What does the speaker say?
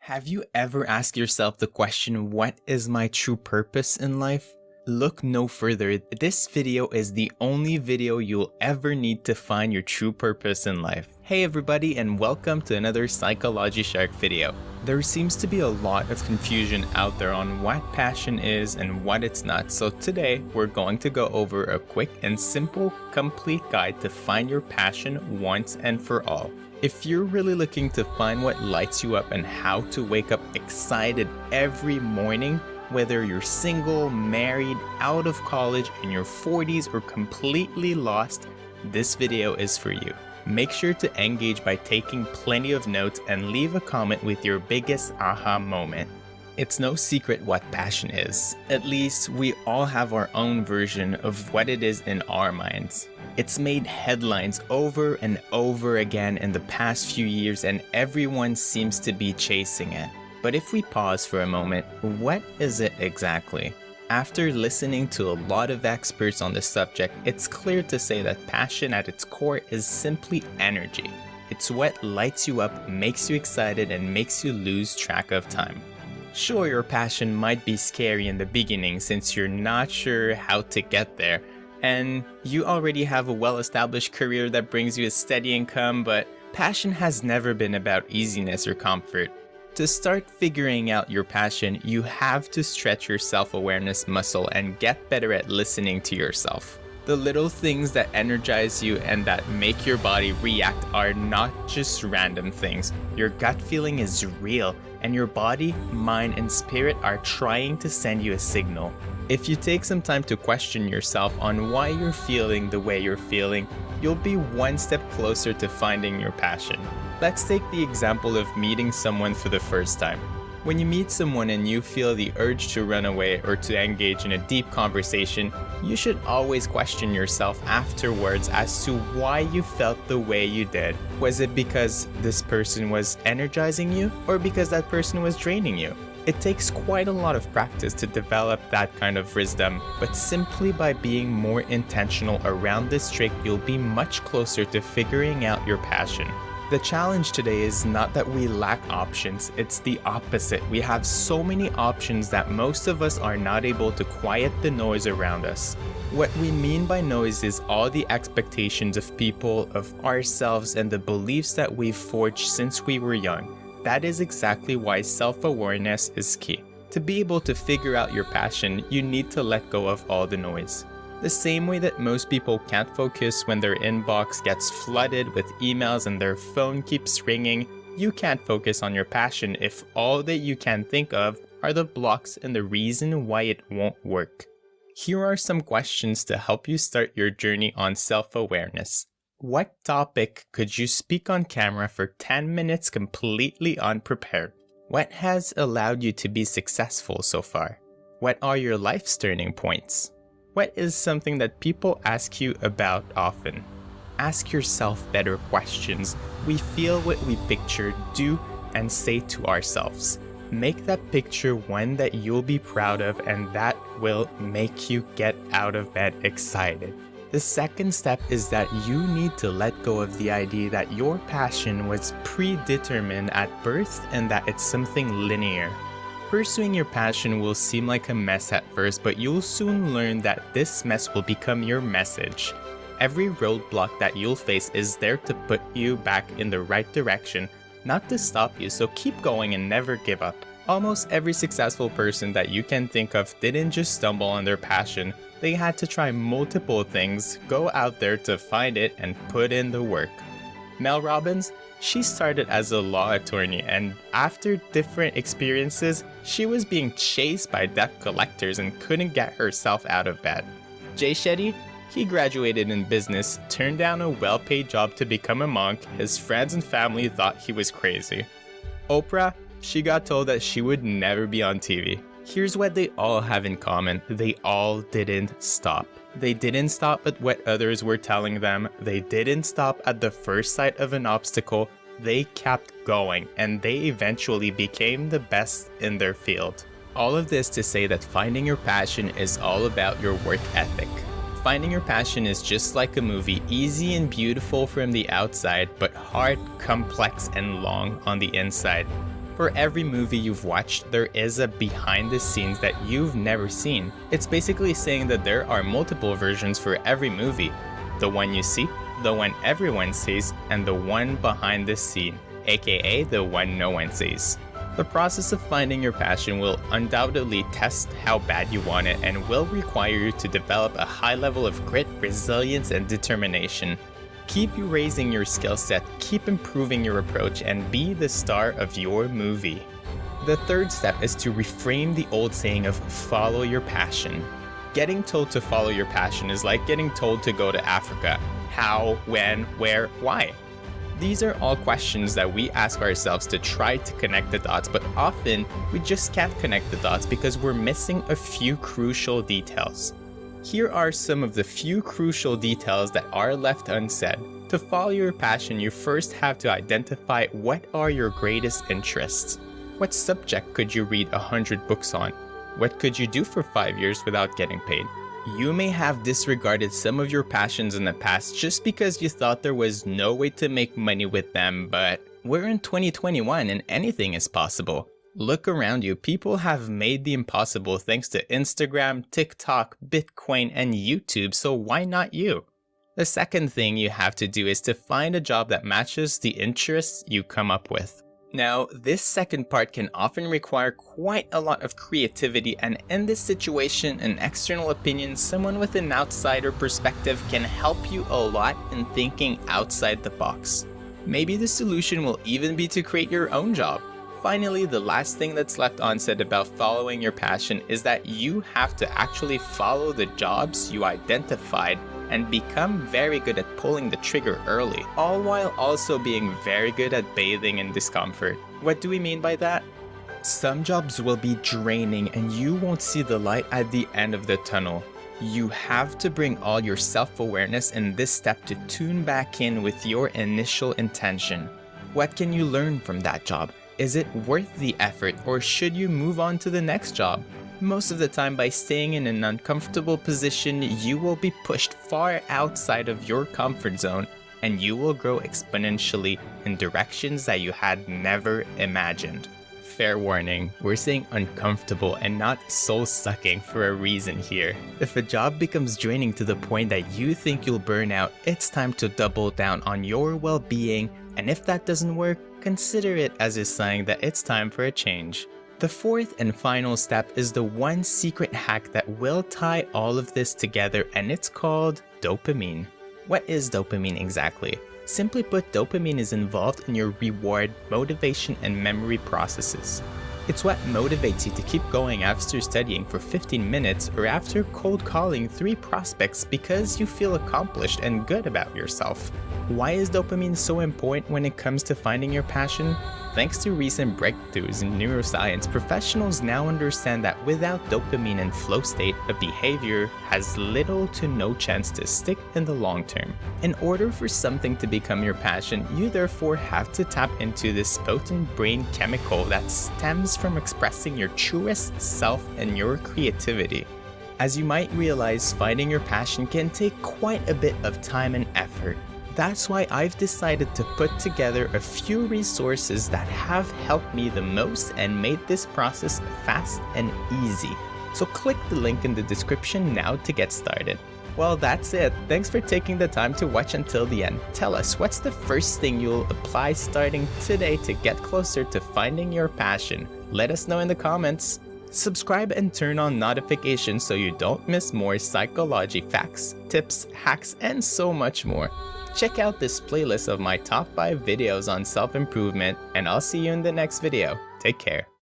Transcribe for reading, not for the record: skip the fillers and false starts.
Have you ever asked yourself the question, what is my true purpose in life? Look no further. This video is the only video you'll ever need to find your true purpose in life. Hey everybody, and welcome to another Psychology Shark video. There seems to be a lot of confusion out there on what passion is and what it's not. So today we're going to go over a quick and simple, complete guide to find your passion once and for all. If you're really looking to find what lights you up and how to wake up excited every morning, whether you're single, married, out of college, in your 40s, or completely lost, this video is for you. Make sure to engage by taking plenty of notes and leave a comment with your biggest aha moment. It's no secret what passion is. At least we all have our own version of what it is in our minds. It's made headlines over and over again in the past few years, and everyone seems to be chasing it. But if we pause for a moment, what is it exactly? After listening to a lot of experts on the subject, it's clear to say that passion at its core is simply energy. It's what lights you up, makes you excited, and makes you lose track of time. Sure, your passion might be scary in the beginning since you're not sure how to get there, and you already have a well-established career that brings you a steady income, but passion has never been about easiness or comfort. To start figuring out your passion, you have to stretch your self-awareness muscle and get better at listening to yourself. The little things that energize you and that make your body react are not just random things. Your gut feeling is real, and your body, mind, and spirit are trying to send you a signal. If you take some time to question yourself on why you're feeling the way you're feeling, you'll be one step closer to finding your passion. Let's take the example of meeting someone for the first time. When you meet someone and you feel the urge to run away or to engage in a deep conversation, you should always question yourself afterwards as to why you felt the way you did. Was it because this person was energizing you, or because that person was draining you? It takes quite a lot of practice to develop that kind of wisdom, but simply by being more intentional around this trick, you'll be much closer to figuring out your passion. The challenge today is not that we lack options, it's the opposite. We have so many options that most of us are not able to quiet the noise around us. What we mean by noise is all the expectations of people, of ourselves, and the beliefs that we've forged since we were young. That is exactly why self-awareness is key. To be able to figure out your passion, you need to let go of all the noise. The same way that most people can't focus when their inbox gets flooded with emails and their phone keeps ringing, you can't focus on your passion if all that you can think of are the blocks and the reason why it won't work. Here are some questions to help you start your journey on self-awareness. What topic could you speak on camera for 10 minutes completely unprepared? What has allowed you to be successful so far? What are your life's turning points? What is something that people ask you about often? Ask yourself better questions. We feel what we picture, do, and say to ourselves. Make that picture one that you'll be proud of, and that will make you get out of bed excited. The second step is that you need to let go of the idea that your passion was predetermined at birth and that it's something linear. Pursuing your passion will seem like a mess at first, but you'll soon learn that this mess will become your message. Every roadblock that you'll face is there to put you back in the right direction, not to stop you, so keep going and never give up. Almost every successful person that you can think of didn't just stumble on their passion. They had to try multiple things, go out there to find it, and put in the work. Mel Robbins? She started as a law attorney, and after different experiences, she was being chased by debt collectors and couldn't get herself out of bed. Jay Shetty? He graduated in business, turned down a well-paid job to become a monk. His friends and family thought he was crazy. Oprah? She got told that she would never be on TV. Here's what they all have in common. They all didn't stop. They didn't stop at what others were telling them. They didn't stop at the first sight of an obstacle. They kept going, and they eventually became the best in their field. All of this to say that finding your passion is all about your work ethic. Finding your passion is just like a movie, easy and beautiful from the outside, but hard, complex, and long on the inside. For every movie you've watched, there is a behind the scenes that you've never seen. It's basically saying that there are multiple versions for every movie. The one you see, the one everyone sees, and the one behind the scene, aka the one no one sees. The process of finding your passion will undoubtedly test how bad you want it and will require you to develop a high level of grit, resilience, and determination. Keep raising your skill set, keep improving your approach, and be the star of your movie. The third step is to reframe the old saying of follow your passion. Getting told to follow your passion is like getting told to go to Africa. How, when, where, why? These are all questions that we ask ourselves to try to connect the dots, but often we just can't connect the dots because we're missing a few crucial details. Here are some of the few crucial details that are left unsaid. To follow your passion, you first have to identify what are your greatest interests. What subject could you read 100 books on? What could you do for 5 years without getting paid? You may have disregarded some of your passions in the past just because you thought there was no way to make money with them, but we're in 2021 and anything is possible. Look around you, people have made the impossible thanks to Instagram, TikTok, Bitcoin, and YouTube, so why not you? The second thing you have to do is to find a job that matches the interests you come up with. Now, this second part can often require quite a lot of creativity, and in this situation, an external opinion, someone with an outsider perspective can help you a lot in thinking outside the box. Maybe the solution will even be to create your own job. Finally, the last thing that's left unsaid about following your passion is that you have to actually follow the jobs you identified and become very good at pulling the trigger early, all while also being very good at bathing in discomfort. What do we mean by that? Some jobs will be draining and you won't see the light at the end of the tunnel. You have to bring all your self-awareness in this step to tune back in with your initial intention. What can you learn from that job? Is it worth the effort, or should you move on to the next job? Most of the time, by staying in an uncomfortable position, you will be pushed far outside of your comfort zone and you will grow exponentially in directions that you had never imagined. Fair warning, we're saying uncomfortable and not soul-sucking for a reason here. If a job becomes draining to the point that you think you'll burn out, it's time to double down on your well-being, and if that doesn't work, consider it as a sign that it's time for a change. The fourth and final step is the one secret hack that will tie all of this together, and it's called dopamine. What is dopamine exactly? Simply put, dopamine is involved in your reward, motivation, and memory processes. It's what motivates you to keep going after studying for 15 minutes or after cold calling 3 prospects because you feel accomplished and good about yourself. Why is dopamine so important when it comes to finding your passion? Thanks to recent breakthroughs in neuroscience, professionals now understand that without dopamine and flow state, a behavior has little to no chance to stick in the long term. In order for something to become your passion, you therefore have to tap into this potent brain chemical that stems from expressing your truest self and your creativity. As you might realize, finding your passion can take quite a bit of time and effort. That's why I've decided to put together a few resources that have helped me the most and made this process fast and easy. So click the link in the description now to get started. Well, that's it. Thanks for taking the time to watch until the end. Tell us, what's the first thing you'll apply starting today to get closer to finding your passion? Let us know in the comments. Subscribe and turn on notifications so you don't miss more psychology facts, tips, hacks, and so much more. Check out this playlist of my top 5 videos on self-improvement, and I'll see you in the next video. Take care.